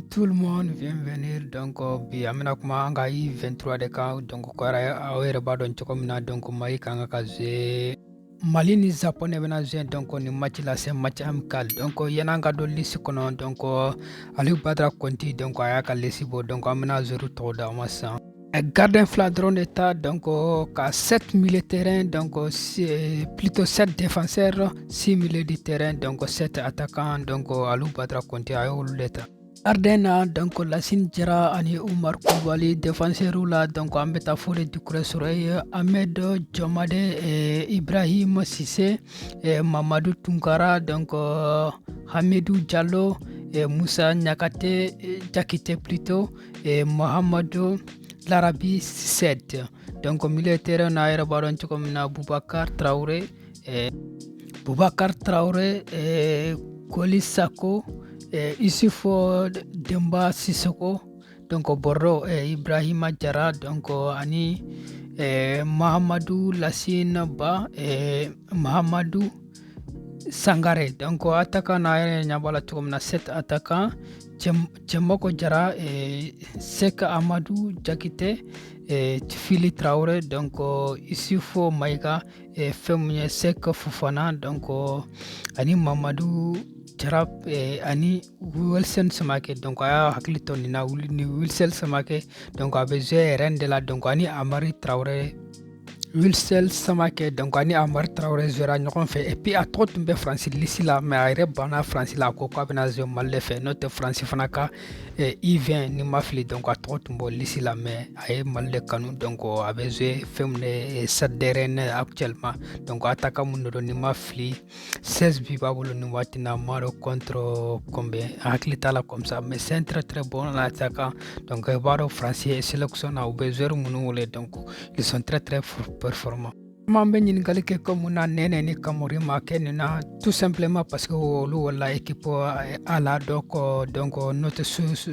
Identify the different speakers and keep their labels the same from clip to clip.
Speaker 1: Tout le monde vient venir donc bi amina kuma an ka I23 de kan donc ko aw yɛrɛ b'a dɔn cogo min na donc Mali kan ka jouer Mali ni Japon de bɛna jouer donc ni match la c'est match amical donc yan'an ka don liste kɔnɔ donc Aliou Badara Konti donc a y'a ka liste bɔ donc an bɛna joueur tɔgɔ d'a ma sisan. Gardien fila dɔrɔn de ta donc ka 7 milieux de terrain donc plutôt 7 défenseurs 6 milieux de terrain donc 7 attaquants donc Aliou Badara Konti a y'olu de ta. Gardien donc Lassine Diarra ani Oumar Coulibaly défenseur la donc an bɛ taa Fode Doucouré sɔrɔ Ahmed Diomade Ibrahim Cissé Mamadou Tunkara donc Hamidou Diallo Moussa Diakité plutôt Mohamedou Larabi 7 donc milieu de terrain na yɛrɛ b'a dɔn cogo min na Boubacar Traoré Koli Sako Issoufou Demba Sissoko donc Bordeaux Ibrahima Diarra donc ani Mahamadou Lassine Ba Mahamadou Sangaré donc attaquant na yɛrɛ ɲa b'a la cogo min na 7 attaquant Djemoko Diarra Sek Amadou Diakité Fili Traoré donc Issoufou Maïga fɛn mun ye Sek Fofana donc ani Mamadou Diarra ani Wilson Samake donc a y'a hakili to nin na ni Wilson Samake donc a bɛ jouer RN de la donc ani Amari Traoré Wilson Samake donc ani Amari Traoré jouera ɲɔgɔn fɛ et puis a tɔgɔ tun bɛ France liste la mais a yɛrɛ banna France la a ko k'a bɛna jouer Mali de fɛ n'o tɛ France fana ka I20 ni ma fili donc a tɔgɔ tun bɔ liste la mais a ye Mali de kanu donc a bɛ jouer fɛn mun ye SDRN actuellement donc attaquant mun de don ni ma fili 16 buts b'a bolo nin waati na Maro contre combien a hakili t'a la comme ça mais c'est un très bon attaquant donc i b'a dɔn France sélection na u bɛ joueur minnu wele donc ils sont très performants. An bɛ ɲininkali kɛ ko mun na Nɛnɛ ni Kamori ma kɛ nin na tout simplement parce que olu wala équipe A la donc note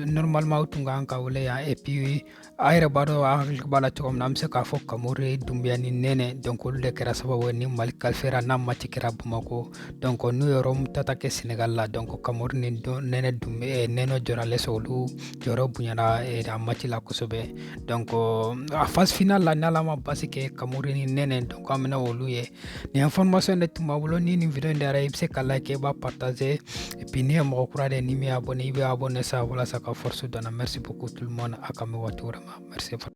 Speaker 1: normalement u tun kan ka wele yan et puis a yɛrɛ b'a dɔn a hakili b'a la cogo min na an bɛ se k'a fɔ Kamori Dunbiya ni Nɛnɛ donc olu de kɛra sababu ye ni Mali qualifiera n'a match kɛra Bamako donc n'u yɔrɔ mun tata kɛ Sénégal la donc Kamori ni Nɛnɛ jɔralen sɔrɔ olu jɔyɔrɔ bonyana a match la kosɛbɛ donc a phase finale la n'Ala ma basi kɛ Kamori ni Nɛnɛ donc an bɛna olu ye ni information de tun b'a bolo ni nin video in diyara i bɛ se ka like i b'a partager et puis ni ye mɔgɔ kura de ni min abonné i bɛ abonné sa walasa ka force donna merci beaucoup tout le monde a ka mɛn waati wɛrɛ ma merci.